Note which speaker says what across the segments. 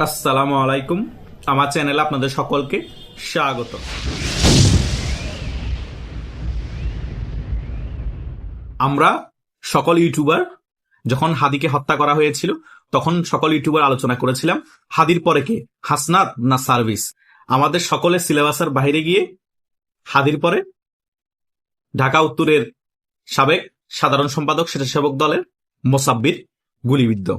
Speaker 1: আসসালামু আলাইকুম। আমার চ্যানেলে আপনাদের সকলকে স্বাগত। আমরা সকল ইউটিউবার যখন হাদিকে হত্যা করা হয়েছিল তখন সকল ইউটিউবার আলোচনা করেছিলাম হাদির পরে কে, হাসনাত না সার্ভিস। আমাদের সকলের সিলেবাসের বাইরে গিয়ে হাদির পরে ঢাকা উত্তরের সাবেক সাধারণ সম্পাদক স্বেচ্ছাসেবক দলের মোসাব্বির গুলিবিদ্ধ।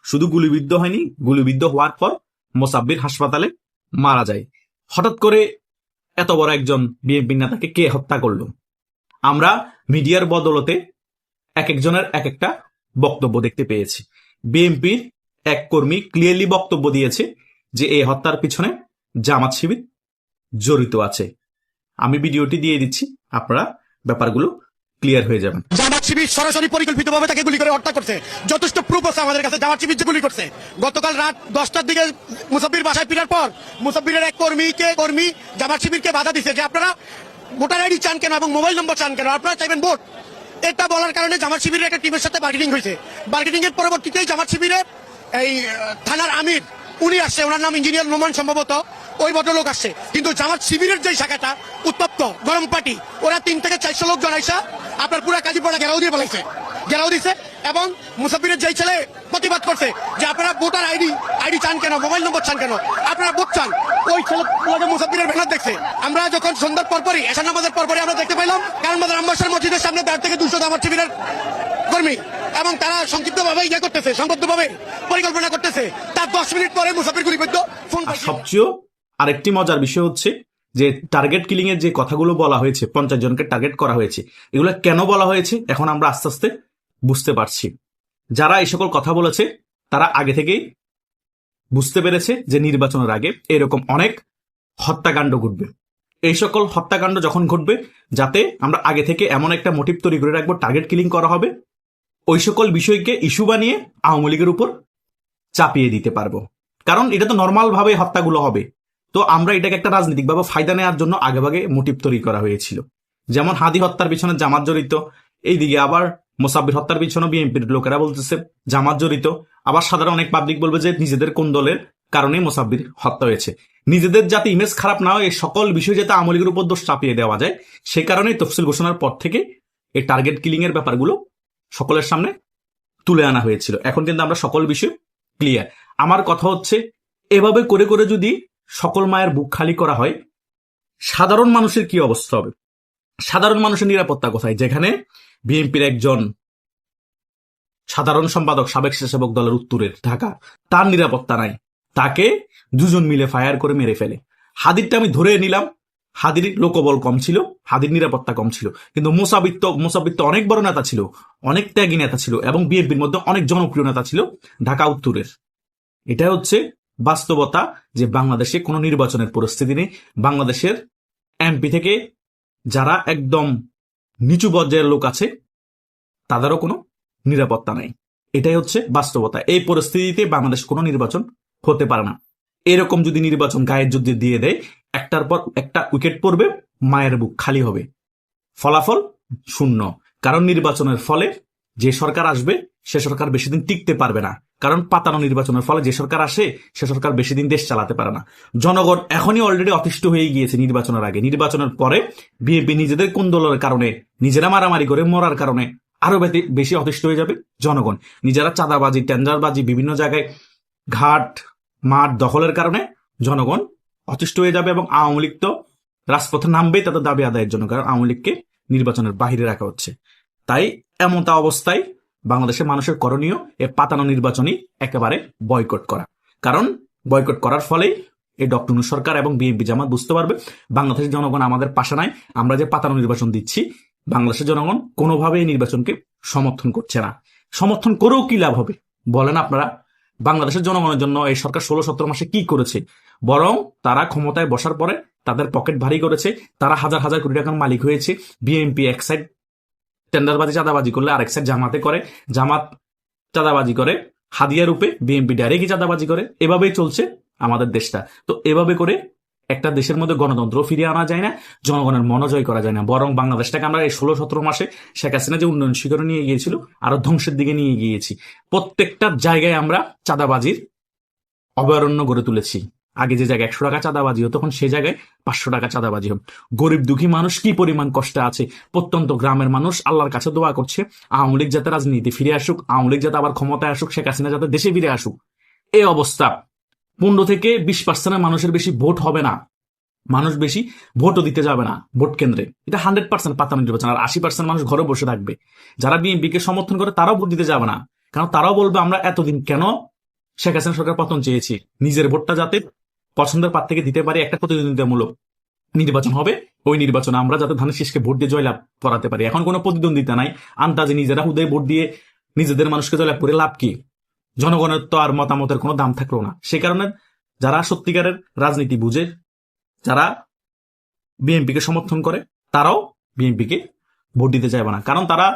Speaker 1: শুধু গুলিবিদ্ধ হয়নি, গুলিবিদ্ধ হওয়ার পর মোসাব্বির হাসপাতালে মারা যায়। হঠাৎ করে এত বড় একজন বিএনপি নেতাকে কে হত্যা করলো? আমরা মিডিয়ার বদলতে এক একজনের এক একটা বক্তব্য দেখতে পেয়েছি। বিএনপির এক কর্মী ক্লিয়ারলি বক্তব্য দিয়েছে যে এই হত্যার পিছনে জামাত শিবির জড়িত আছে। আমি ভিডিওটি দিয়ে দিচ্ছি, আপনারা ব্যাপারগুলো ক্লিয়ার হয়ে যাবেন।
Speaker 2: জামাত শিবির সরাসরি পরিকল্পিতভাবে তাকে গুলি করে হত্যা করছে। যথেষ্ট প্রুফ আছে আমাদের কাছে জামাত শিবির যে গুলি করছে। গতকাল রাত 10টার দিকে মুসাব্বির বাসায় ফেরার পর মুসাব্বিরের এক কর্মী জামাত শিবিরকে বাধা দিচ্ছে যে আপনারা ভোটার আইডি চান কেন এবং মোবাইল নম্বর চান কেন, আপনারা চাইবেন ভোট। এটা বলার কারণে জামাত শিবিরের একটা টিমের সাথে বার্গেনিং হয়েছে। বার্গেনিং এর পরবর্তীতেই জামাত শিবিরের এই থানার আমির উনি আসছে, ওনার নাম ইঞ্জিনিয়ার নোমান, সম্ভবত ওই ভদ্রলোক আসছে। কিন্তু জামাত শিবিরের যে শাখাটা উত্তপ্ত গরম পার্টি, ওরা 3 থেকে 400 লোক জড়াইছে, আপনার পুরা কাজীপাড়া ঘেরাও দিয়ে বলাইছে, ঘেরাও দিছে। এবং মুসাফিরের যেই ছেলে প্রতিবাদ করছে যে আপনারা ভোটার আইডি চান কেন, মোবাইল নম্বর চান কেন, আপনারা ভোট চান, ওই ছেলে মুসাফিরের ব্যানার দেখছে। আমরা যখন সন্ধ্যার পরপরই এশার নামাজের পরপরই আমরা দেখতে পাইলাম কারণ বাজার আম্বাসার মসজিদের সামনে 1.5 থেকে 200 জামাত শিবিরের কর্মী, এবং তারা সংক্ষিপ্তভাবে করতেছে, সংবদ্ধভাবে পরিকল্পনা করতেছে। তার 10 মিনিট পরে মুসাফির গুলিবিদ্ধ।
Speaker 1: সবচেয়ে আরেকটি মজার বিষয় হচ্ছে যে টার্গেট কিলিং এর যে কথাগুলো বলা হয়েছে, 50 জনকে টার্গেট করা হয়েছে, এগুলো কেন বলা হয়েছে এখন আমরা আস্তে আস্তে বুঝতে পারছি। যারা এই সকল কথা বলেছে তারা আগে থেকেই বুঝতে পেরেছে যে নির্বাচনের আগে এরকম অনেক হত্যাকাণ্ড ঘটবে। এই সকল হত্যাকাণ্ড যখন ঘটবে, যাতে আমরা আগে থেকে এমন একটা মোটিভ তৈরি করে রাখবো, টার্গেট কিলিং করা হবে, ওই সকল বিষয়কে ইস্যু বানিয়ে আওয়ামী লীগের উপর চাপিয়ে দিতে পারবো। কারণ এটা তো নর্মাল ভাবে হত্যাগুলো হবে, তো আমরা এটাকে একটা রাজনৈতিকভাবে ফায়দা নেওয়ার জন্য আগেভাগে মোটিভ তৈরি করা হয়েছিল। যেমন হাদি হত্যার পিছনে জামাত জড়িত, এইদিকে আবার মোসাব্বির হত্যার পিছনে বিএনপির লোকেরা বলতেছে জামাত জড়িত, আবার সাধারণ অনেক পাবলিক বলবে যে নিজেদের কোন দলের কারণে মোসাব্বির হত্যা হয়েছে। নিজেদের যাতে ইমেজ খারাপ না হয়, এই সকল বিষয় যাতে আওয়ামী লীগের উপর দোষ চাপিয়ে দেওয়া যায়, সে কারণেই তফসিল ঘোষণার পর থেকে এই টার্গেট কিলিং এর ব্যাপারগুলো সকলের সামনে তুলে আনা হয়েছিল। এখন কিন্তু আমরা সকল বিষয় ক্লিয়ার। আমার কথা হচ্ছে, এভাবে করে করে যদি সকল মায়ের বুক খালি করা হয়, সাধারণ মানুষের কি অবস্থা হবে? সাধারণ মানুষের নিরাপত্তা কোথায়? যেখানে বিএনপির একজন সাধারণ সম্পাদক সাবেক স্বেচ্ছাসেবক দলের উত্তরের ঢাকা, তার নিরাপত্তা নাই, তাকে দুজন মিলে ফায়ার করে মেরে ফেলে। হাদিরটা আমি ধরে নিলাম, হাদির লোকবল কম ছিল, হাদির নিরাপত্তা কম ছিল, কিন্তু মোসাব্বির তো অনেক বড় নেতা ছিল, অনেক ত্যাগী নেতা ছিল, এবং বিএনপির মধ্যে অনেক জনপ্রিয় নেতা ছিল ঢাকা উত্তরের। এটা হচ্ছে বাস্তবতা যে বাংলাদেশে কোনো নির্বাচনের পরিস্থিতি নেই। বাংলাদেশের এমপি থেকে যারা একদম নিচু পর্যায়ের লোক আছে তাদেরও কোনো নিরাপত্তা নাই। এটাই হচ্ছে বাস্তবতা। এই পরিস্থিতিতে বাংলাদেশ কোনো নির্বাচন হতে পারে না। এরকম যদি নির্বাচন গায়ের যুদ্ধে দিয়ে দেয়, একটার পর একটা উইকেট পড়বে, মায়ের বুক খালি হবে, ফলাফল শূন্য। কারণ নির্বাচনের ফলে যে সরকার আসবে সে সরকার বেশি দিন টিকতে পারবে না। কারণ পাতানো নির্বাচনের ফলে যে সরকার আসে সে সরকার বেশি দিন দেশ চালাতে পারে না। জনগণ এখনই অলরেডি অতিষ্ঠ হয়ে গিয়েছে নির্বাচনের আগে। নির্বাচনের পরে বিএনপি নিজেদের কোন দলের কারণে নিজেরা মারামারি করে মরার কারণে আরো বেশি অতিষ্ঠ হয়ে যাবে জনগণ। নিজেরা চাঁদাবাজি, টেন্ডারবাজি, বিভিন্ন জায়গায় ঘাট মাঠ দখলের কারণে জনগণ অতিষ্ঠ হয়ে যাবে, এবং আওয়ামী লীগ তো রাজপথে নামবেই তাদের দাবি আদায়ের জন্য। কারণ আওয়ামী লীগকে নির্বাচনের বাহিরে রাখা হচ্ছে। তাই এমনটা অবস্থায় বাংলাদেশের মানুষের করণীয় এ পাতানো নির্বাচনই একেবারে বয়কট করা। কারণ বয়কট করার ফলেই এই ডক্টর ইউনূস সরকার এবং বিএনপি জামাত বুঝতে পারবে বাংলাদেশের জনগণ আমাদের পাশে নাই। আমরা যে পাতানো নির্বাচন দিচ্ছি, বাংলাদেশের জনগণ কোনোভাবে এই নির্বাচনকে সমর্থন করছে না। সমর্থন করেও কি লাভ হবে বলেন আপনারা? বাংলাদেশের জনগণের জন্য এই সরকার 16-17 মাসে কি করেছে? বরং তারা ক্ষমতায় বসার পরে তাদের পকেট ভারী করেছে, তারা হাজার হাজার কোটি টাকার মালিক হয়েছে। বিএনপি এক সাইড টেন্ডারবাজি চাঁদাবাজি করলে আরেক সাইড জামাতে করে, জামাত চাঁদাবাজি করে হাদিয়া রূপে, বিএনপি ডাইরেক্টই চাঁদাবাজি করে। এভাবেই চলছে আমাদের দেশটা। তো এভাবে করে একটা দেশের মধ্যে গণতন্ত্র ফিরিয়ে আনা যায় না, জনগণের মনোজয় করা যায় না। বরং বাংলাদেশটাকে আমরা এই 16-17 মাসে শেখ হাসিনা যে উন্নয়ন শিখরে নিয়ে গিয়েছিল, আরো ধ্বংসের দিকে নিয়ে গিয়েছি। প্রত্যেকটা জায়গায় আমরা চাঁদাবাজির অভয়ারণ্য গড়ে তুলেছি। আগে যে জায়গায় 100 টাকা চাঁদাবাজি হতো তখন সে জায়গায় 500 টাকা চাঁদাবাজি হবে। গরিব দুঃখী মানুষ কি পরিমাণ কষ্টে আছে, প্রত্যন্ত গ্রামের মানুষ আল্লাহর কাছে দোয়া করছে আওয়ামী লীগ যাতে রাজনীতি ফিরে আসুক, আওয়ামী লীগ যাতে আবার ক্ষমতায় আসুক, শেখ হাসিনা যাতে দেশে ফিরে আসুক। এই অবস্থা 15 থেকে 20% মানুষের বেশি ভোট হবে না, মানুষ বেশি ভোটও দিতে যাবে না ভোট কেন্দ্রে। এটা 100% পাতা নির্বাচন। আর 80% মানুষ ঘরে বসে থাকবে। যারা বিএনপিকে সমর্থন করে তারাও ভোট দিতে যাবে না, কারণ তারাও বলবে আমরা এতদিন কেন শেখ হাসিনা সরকার পতন চেয়েছি, নিজের ভোটটা যাতে পছন্দের প্রার্থীকে দিতে পারি। একটা প্রতিদ্বন্দ্বিতামূলক নির্বাচন হবে, ওই নির্বাচনে আমরা যাতে ধানের শীষকে ভোট দিয়ে জয়লাভ করাতে পারি। এখন কোনো প্রতিদ্বন্দ্বিতা নাই, আন্দাজে নিজেরা হুদে ভোট দিয়ে নিজেদের মানুষকে জয়লাভ করে লাভ কি? জনগণের তো আর মতামতের কোনো দাম থাকলো না। সে কারণে যারা সত্যিকারের রাজনীতি বুঝে, যারা বিএনপিকে সমর্থন করে, তারাও বিএনপিকে ভোট দিতে চাইবে না, কারণ তারা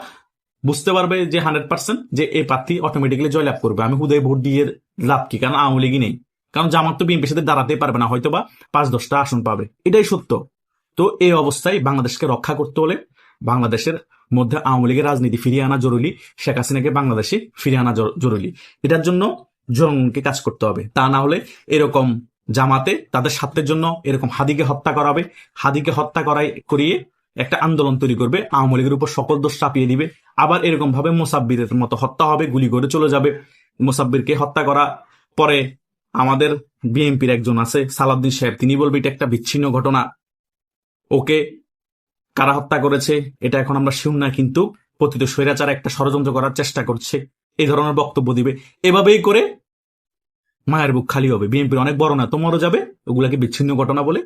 Speaker 1: বুঝতে পারবে যে 100% যে এই প্রার্থী অটোমেটিক্যালি জয়লাভ করবে। আমি হুদয় ভোট দিয়ে লাভ কি, কারণ আওয়ামী লীগই নেই, কারণ জামাত তো বিএনপির সাথে দাঁড়াতে পারবে না, হয়তো বা 5-10টা আসন পাবে, এটাই সত্য। তো এই অবস্থায় বাংলাদেশকে রক্ষা করতে হলে বাংলাদেশের মধ্যে আওয়ামী লীগের রাজনীতি ফিরিয়ে আনা জরুরি, শেখ হাসিনাকে বাংলাদেশে ফিরিয়ে আনা জরুরি। এটার জন্য জনগণকে কাজ করতে হবে। তা না হলে এরকম জামাতে তাদের স্বার্থের জন্য এরকম হাদিকে হত্যা করাবে, হাদিকে হত্যা করিয়ে একটা আন্দোলন তৈরি করবে, আওয়ামী লীগের উপর সকল দোষ চাপিয়ে দিবে। আবার এরকম ভাবে মোসাব্বিরের মতো হত্যা হবে, গুলি করে চলে যাবে। মোসাব্বিরকে হত্যা করা পরে আমাদের বিএনপির একজন আছে সালাউদ্দিন সাহেব, তিনি বলবে এটা একটা বিচ্ছিন্ন ঘটনা, ওকে কারা হত্যা করেছে এটা এখন আমরা শিউর না, কিন্তু পতিত স্বৈরাচার একটা ষড়যন্ত্র করার চেষ্টা করছে, এই ধরনের বক্তব্য দিবে। এভাবেই করে মায়ের বুক খালি হবে। বিএনপির অনেক বড় না তো মরে যাবে, ওগুলাকে বিচ্ছিন্ন ঘটনা বলে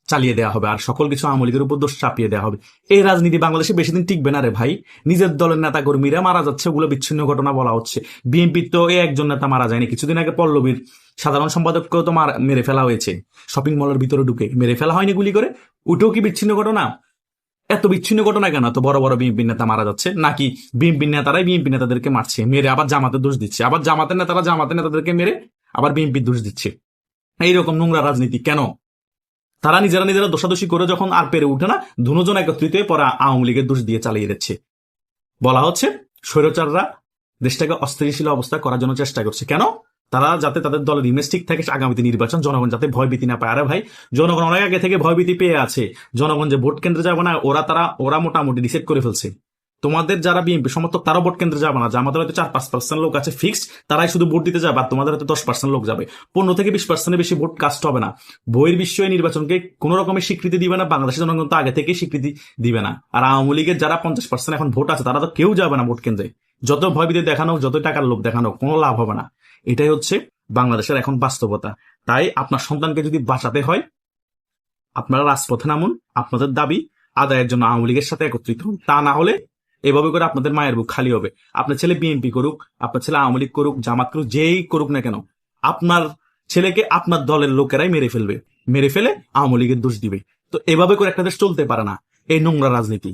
Speaker 1: চালিয়ে দেওয়া হবে, আর সকল কিছু আওয়ামী লীগের উপর দোষ চাপিয়ে দেওয়া হবে। এই রাজনীতি বাংলাদেশে বেশি দিন টিকবে না রে ভাই। নিজের দলের নেতা কর্মীরা মারা যাচ্ছে, ওগুলো বিচ্ছিন্ন ঘটনা বলা হচ্ছে। বিএনপির তো একজন নেতা মারা যায়নি, কিছুদিন আগে পল্লবীর সাধারণ সম্পাদককেও তো মেরে ফেলা হয়েছে, শপিং মলের ভিতরে ঢুকে মেরে ফেলা হয়নি গুলি করে, ওটাও কি বিচ্ছিন্ন ঘটনা? এত বিচ্ছিন্ন ঘটনা কেন? তো বড় বড় বিএনপির নেতা মারা যাচ্ছে, নাকি বিএনপির নেতারাই বিএনপি নেতাদেরকে মারছে, মেরে আবার জামাতের দোষ দিচ্ছে, আবার জামাতের নেতারা জামাতের নেতাদেরকে মেরে আবার বিএনপির দোষ দিচ্ছে। এইরকম নোংরা রাজনীতি কেন? তারা নিজেরা দোষাদোষী করে যখন আর পেরে উঠে না, দুজন একত্রিত হয়ে পরে আওয়ামী লীগের দোষ দিয়ে চালিয়ে দিচ্ছে। বলা হচ্ছে স্বৈরাচাররা দেশটাকে অস্থিতিশীল অবস্থা করার জন্য চেষ্টা করছে। কেন? তারা যাতে তাদের দলের ইমেজ ঠিক থাকে, আগামীতে নির্বাচন জনগণ যাতে ভয়ভীতি না পায়। আরে ভাই, জনগণ অনেক আগে থেকে ভয়ভীতি পেয়ে আছে। জনগণ যে ভোট কেন্দ্রে যাবে না, ওরা মোটামুটি ডিসাইড করে ফেলছে। তোমাদের যারা বিএনপি সমর্থক তারাও ভোট কেন্দ্রে যাবে না, আমাদের হয়তো 4-5% লোক আছে ফিক্সড, তারাই শুধু ভোট দিতে যাবে, আর তোমাদের হয়তো 10% লোক যাবে। 15 থেকে 20% বেশি ভোট কাস্ট হবে না। বহির বিশ্ব নির্বাচনকে কোন রকমের স্বীকৃতি দিবে না, বাংলাদেশের জনগণ তো আগে থেকে স্বীকৃতি দিবে না। আর আওয়ামী লীগের যারা 50% এখন ভোট আছে, তারা তো কেউ যাবে না ভোট কেন্দ্রে। যত ভয়ভীতি দেখানো, যত টাকার লোক দেখানো, কোনো লাভ হবে না। এটাই হচ্ছে বাংলাদেশের এখন বাস্তবতা। তাই আপনার সন্তানকে যদি বাঁচাতে হয়, আপনারা রাজপথে নামুন, আপনাদের দাবি আদায়ের জন্য আওয়ামী লীগের সাথে একত্রিত হন। তা না হলে এভাবে করে আপনাদের মায়ের বুক খালি হবে। আপনার ছেলে বিএনপি করুক, আপনার ছেলে আওয়ামী লীগ করুক, জামাত করুক, যেই করুক না কেন, আপনার ছেলেকে আপনার দলের লোকেরাই মেরে ফেলবে, মেরে ফেলে আওয়ামী লীগের দোষ দিবে। তো এভাবে করে একটা দেশ চলতে পারে না। এই নোংরা রাজনীতি,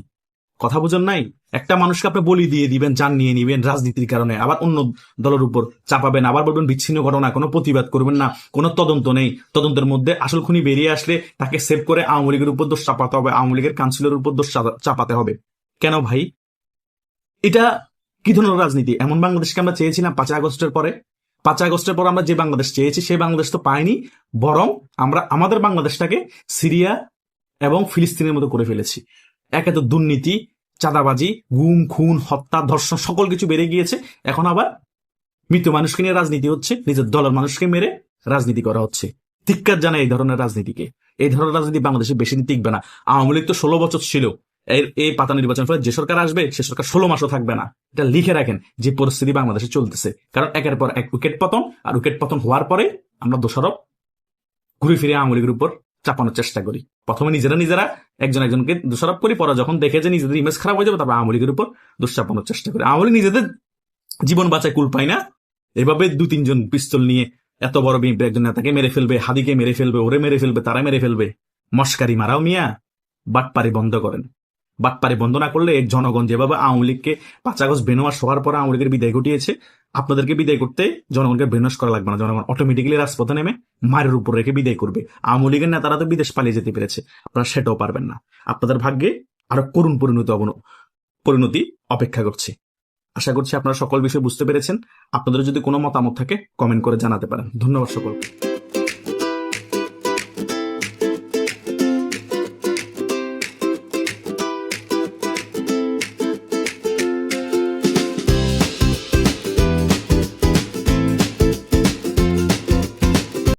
Speaker 1: কথা বুঝেন নাই? একটা মানুষকে আপনি বলি দিয়ে দিবেন, জান নিয়ে নিবেন রাজনীতির কারণে, আবার অন্য দলের উপর চাপাবেন, আবার বলবেন বিচ্ছিন্ন ঘটনা, কোনো প্রতিবাদ করবেন না, কোনো তদন্ত নেই। তদন্তের মধ্যে আসল খুনি বেরিয়ে আসলে তাকে সেভ করে আওয়ামী লীগের উপর দোষ চাপাতে হবে, আওয়ামী লীগের কাউন্সিলরের উপর দোষ চাপাতে হবে। কেন ভাই? এটা কি ধরনের রাজনীতি? এমন বাংলাদেশকে আমরা চেয়েছিলাম 5 আগস্টের পরে? 5 আগস্টের পর আমরা যে বাংলাদেশ চেয়েছি সেই বাংলাদেশ তো পাইনি, বরং আমরা আমাদের বাংলাদেশটাকে সিরিয়া এবং ফিলিস্তিনের মতো করে ফেলেছি। একে তো দুর্নীতি, চাঁদাবাজি, গুম খুন, হত্যা, ধর্ষণ সকল কিছু বেড়ে গিয়েছে। এখন আবার মৃত মানুষকে নিয়ে রাজনীতি হচ্ছে, নিজের দলের মানুষকে মেরে রাজনীতি করা হচ্ছে। ধিক্কার জানায় এই ধরনের রাজনীতিকে। এই ধরনের রাজনীতি বাংলাদেশে বেশি দিন টিকবে না। আওয়ামী লীগ তো 16 বছর ছিল, এই পাতা নির্বাচন ফলে যে সরকার আসবে সে সরকার 16 মাসও থাকবে না। এটা লিখে রাখেন যে পরিস্থিতি বাংলাদেশে চলতেছে। কারণ একের পর এক উইকেট পতন, আর উইকেট পতন হওয়ার পরে আমরা দোষারোপ ঘুরে ফিরে আওয়ামী লীগের উপর চাপানোর চেষ্টা করি। প্রথমে নিজেরা একজন একজনকে দোষারোপ করি, পরে যখন দেখে যে নিজেদের ইমেজ খারাপ হয়ে যাবে, তারপর আওয়ামী লীগের উপর দোষ চাপানোর চেষ্টা করি। আওয়ামী লীগ নিজেদের জীবন বাঁচায় কুল পায় না, এভাবে 2-3 জন পিস্তল নিয়ে এত বড় বিএনপি একজন নেতাকে মেরে ফেলবে, হাদিকে মেরে ফেলবে, ওরে মেরে ফেলবে, তারা মেরে ফেলবে। মস্কারি মারাও মিয়া, বাটপারি বন্ধ করেন। বাটপারি বন্ধ না করলে জনগণ যেভাবে আওয়ামী লীগকে 5 আগস্ট বেনোয়াস হওয়ার পরে আওয়ামী লীগের বিদায় ঘটিয়েছে, আপনাদেরকে বিদায় করতে জনগণকে বেনোয়াস করা লাগবে না। জনগণ অটোমেটিক্যালি রাজপথে নেমে মায়ের উপর রেখে বিদায় করবে। আওয়ামী লীগের নেতারা তো বিদেশ পালিয়ে যেতে পেরেছে, আপনারা সেটাও পারবেন না। আপনাদের ভাগ্যে আরো করুণ পরিণতি অপেক্ষা করছে। আশা করছি আপনারা সকল বিষয় বুঝতে পেরেছেন। আপনাদের যদি কোনো মতামত থাকে কমেন্ট করে জানাতে পারেন। ধন্যবাদ সকলকে।